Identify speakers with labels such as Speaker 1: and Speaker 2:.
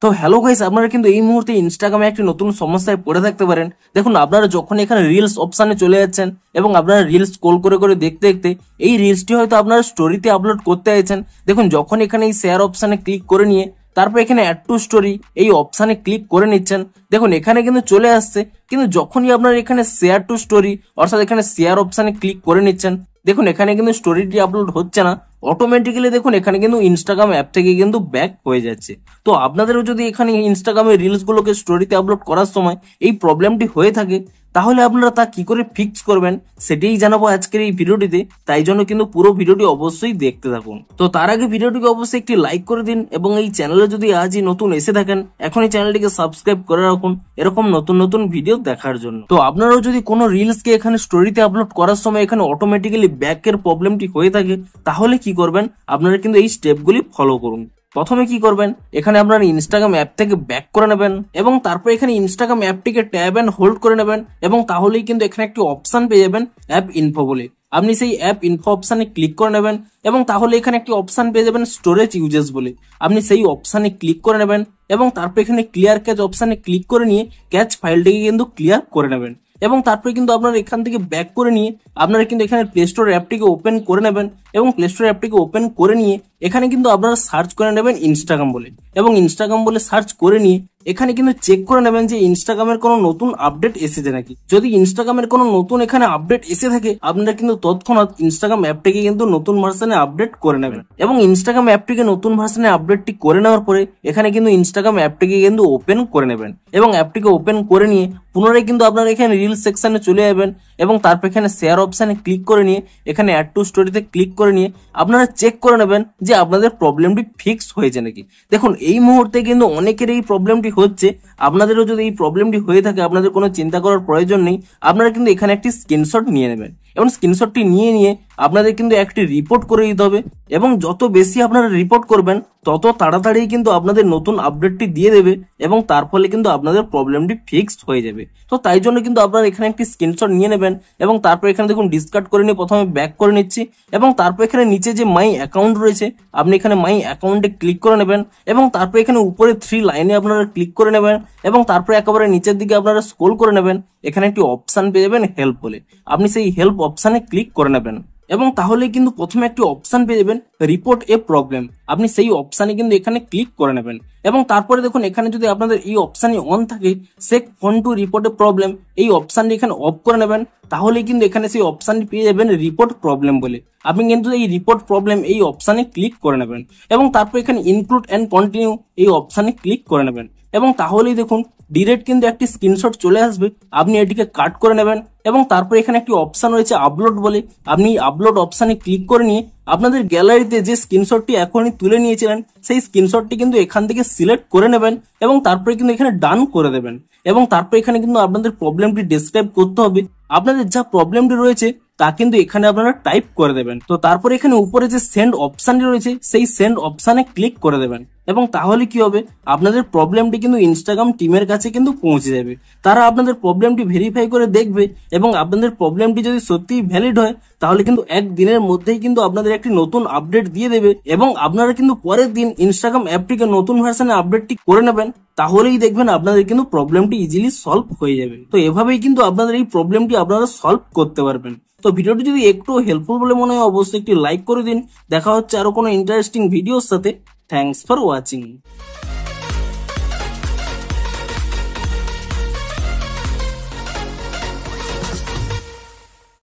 Speaker 1: তো hello guys, আপনারা কিন্তু এই মুহূর্তে ইনস্টাগ্রামে একটি নতুন সমস্যায় পড়ে থাকতে পারেন। দেখুন, আপনারা যখন এখানে রিলস অপশনে চলে যাচ্ছেন এবং আপনারা রিলস স্ক্রল করে করে দেখতে দেখতে এই রিলসটি হয়তো আপনারা স্টোরিতে আপলোড করতে চাইছেন। দেখুন, যখন এখানে এই শেয়ার অপশনে ক্লিক করে নিয়ে তারপর এখানে অ্যাড টু স্টোরি এই অপশনে ক্লিক করে নিচ্ছেন, দেখুন এখানে কিন্তু চলে আসছে। কিন্তু যখনই আপনারা এখানে শেয়ার টু স্টোরি অর্থাৎ এখানে শেয়ার অপশনে ক্লিক করে নিচ্ছেন, দেখুন এখানে কিন্তু স্টোরিটি আপলোড হচ্ছে না, অটোমেটিক্যালি দেখুন এখানে কিন্তু ইনস্টাগ্রাম অ্যাপ থেকে কিন্তু ব্যাক হয়ে যাচ্ছে। তো আপনাদেরও যদি এখানে ইনস্টাগ্রামে রিলস গুলোকে স্টোরিতে আপলোড করার সময় এই প্রবলেমটি হয়ে থাকে, তাহলে আপনারা তা কি করে ফিক্স করবেন সেটাই জানাবো আজকের এই ভিডিওটিতে। তাই জন্য কিন্তু পুরো ভিডিওটি অবশ্যই দেখতে থাকুন। তো তার আগে ভিডিওটিকে অবশ্যই একটি লাইক করে দিন এবং এই চ্যানেলে যদি আজই নতুন এসে থাকেন, এখনই চ্যানেলটিকে সাবস্ক্রাইব করে রাখুন এরকম নতুন নতুন ভিডিও দেখার জন্য। তো আপনারাও যদি কোনো রিলসকে এখানে স্টোরিতে আপলোড করার সময় এখানে অটোমেটিক্যালি ব্যাকের প্রবলেমটি হয়ে থাকে, তাহলে কি করবেন, আপনারা কিন্তু এই স্টেপগুলি ফলো করুন। প্রথমে কি করবেন, এখানে আপনারা ইনস্টাগ্রাম অ্যাপ থেকে ব্যাক করে নেবেন এবং তারপর এখানে ইনস্টাগ্রাম অ্যাপটিকে ট্যাব এন্ড হোল্ড করে নেবেন এবং তাহলেই কিন্তু এখানে একটি অপশন পেয়ে যাবেন অ্যাপ ইনফো বলে। আপনি সেই অ্যাপ ইনফো অপশনে ক্লিক করে নেবেন এবং তাহলে এখানে একটি অপশন পেয়ে যাবেন স্টোরেজ ইউজেস বলে। আপনি সেই অপশনে ক্লিক করে নেবেন এবং তারপর এখানে ক্লিয়ার ক্যাচ অপশনে ক্লিক করে নিয়ে ক্যাচ ফাইলটিকে কিন্তু ক্লিয়ার করে নেবেন এবং তারপরে কিন্তু আপনারা এখান থেকে ব্যাক করে নিয়ে আপনারা কিন্তু এখানে প্লে স্টোর অ্যাপটিকে ওপেন করে নেবেন এবং প্লে স্টোর অ্যাপটিকে ওপেন করে নিয়ে এখানে কিন্তু আপনারা সার্চ করে নেবেন ইনস্টাগ্রাম বলে এবং ইনস্টাগ্রাম বলে সার্চ করে নিয়ে এখানে কিন্তু চেক করে নেবেন যে ইনস্টাগ্রামের কোনো নতুন আপডেট এসেছে নাকি। যদি ইনস্টাগ্রামের কোনো নতুন এখানে আপডেট এসে থাকে, আপনারা কিন্তু তৎক্ষণাৎ ইনস্টাগ্রাম অ্যাপটিকে কিন্তু নতুন ভার্সনে আপডেট করে নেবেন এবং ইনস্টাগ্রাম অ্যাপটিকে নতুন ভার্সনে আপডেটটি করে নেওয়ার পরে এখানে কিন্তু ইনস্টাগ্রাম অ্যাপটিকে কিন্তু ওপেন করে নেবেন এবং অ্যাপটিকে ওপেন করে নিয়ে পুনরায় কিন্তু আপনারা এখানে রিলস সেকশনে চলে যাবেন এবং তারপর এখানে শেয়ার অপশনে ক্লিক করে নিয়ে এখানে অ্যাড টু স্টোরিতে ক্লিক করে নিয়ে আপনারা চেক করে নেবেন যে আপনাদের প্রবলেমটি ফিক্স হয়েছে নাকি। দেখুন, এই মুহূর্তে কিন্তু অনেকের এই প্রবলেমটি হচ্ছে। আপনাদেরও যদি এই প্রবলেমটি হয়ে থাকে, আপনাদের কোনো চিন্তা করার প্রয়োজন নেই। আপনারা কিন্তু এখানে একটি স্ক্রিনশট নিয়ে নেবেন এবং স্ক্রিনশটটি নিয়ে আপনাদের কিন্তু একটি রিপোর্ট করে দিতে হবে এবং যত বেশি আপনারা রিপোর্ট করবেন তত তাড়াতাড়ি কিন্তু আপনাদের নতুন আপডেটটি দিয়ে দেবে এবং তার ফলে কিন্তু আপনাদের প্রবলেমটি ফিক্সড হয়ে যাবে। তো তাই জন্য কিন্তু আপনারা এখানে একটি স্ক্রিনশট নিয়ে নেবেন এবং তারপর এখানে দেখুন ডিসকার্ড করে নিয়ে প্রথমে ব্যাক করে নিচ্ছি এবং তারপর এখানে নিচে যে মাই অ্যাকাউন্ট রয়েছে আপনি এখানে মাই অ্যাকাউন্টে ক্লিক করে নেবেন এবং তারপর এখানে উপরে 3 লাইনে আপনারা ক্লিক করে নেবেন এবং তারপরে একেবারে নিচের দিকে আপনারা স্ক্রল করে নেবেন, এখানে একটি অপশন পেয়ে যাবেন হেল্প বলে। আপনি সেই হেল্প অপশনে ক্লিক করে নেবেন এবং তাহলে কিন্তু প্রথমে একটি অপশন পেয়ে যাবেন রিপোর্ট এ প্রবলেম। আপনি সেই অপশনে কিন্তু এখানে ক্লিক করে নেবেন এবং তারপরে দেখুন এখানে যদি আপনাদের এই অপশনই অন থাকে, check phone to report a problem, এই অপশনটি এখানে অফ করে নেবেন। তাহলে কিন্তু এখানে সেই অপশনটি পেয়ে যাবেন রিপোর্ট প্রবলেম বলে। আপনি কিন্তু এই রিপোর্ট প্রবলেম এই অপশনে ক্লিক করে নেবেন এবং তারপর এখানে ইনক্লুড এন্ড কন্টিনিউ এই অপশনে ক্লিক করে নেবেন এবং তাহলেই দেখুন ডিরেক্ট কিন্তু একটি স্ক্রিনশট চলে আসবে। আপনি এটিকে কাট করে নেবেন এবং তারপর এখানে একটি অপশন রয়েছে আপলোড বলে। আপনি আপলোড অপশনে ক্লিক করে নিয়ে আপনাদের গ্যালারিতে যে স্ক্রিনশটটি এখনই তুলে নিয়েছিলেন সেই স্ক্রিনশটটি কিন্তু এখান থেকে সিলেক্ট করে নেবেন এবং তারপরে কিন্তু এখানে ডান করে দেবেন এবং তারপর এখানে কিন্তু আপনাদের প্রবলেমটি ডেসক্রাইব করতে হবে। আপনাদের যা প্রবলেমটি রয়েছে তা কিন্তু এখানে আপনারা টাইপ করে দেবেন। তো তারপরে এখানে উপরে যে সেন্ড অপশনটি রয়েছে সেই সেন্ড অপশনে ক্লিক করে দেবেন এবং তাহলে কি হবে, আপনাদের প্রবলেমটি কিন্তু ইনস্টাগ্রাম টিমের কাছে কিন্তু পৌঁছে যাবে। তারা আপনাদের প্রবলেমটি ভেরিফাই করে দেখবে এবং আপনাদের প্রবলেমটি যদি সত্যিই ভ্যালিড হয় তাহলে কিন্তু একদিনের মধ্যেই কিন্তু আপনাদের একটি নতুন আপডেট দিয়ে দেবে এবং আপনারা কিন্তু পরের দিন ইনস্টাগ্রাম অ্যাপটিকে নতুন ভার্সনে আপডেটটি করে নেবেন। তাহলেই দেখবেন আপনাদের কিন্তু প্রবলেমটি ইজিলি সলভ হয়ে যাবে। তো এভাবেই কিন্তু আপনাদের এই প্রবলেমটি আপনারা সলভ করতে পারবেন। তো ভিডিওটি যদি একটু হেল্পফুল বলে মনে হয় অবশ্যই একটি লাইক করে দিন। দেখা হচ্ছে আরো কোনো ইন্টারেস্টিং ভিডিওর সাথে। Thanks for watching.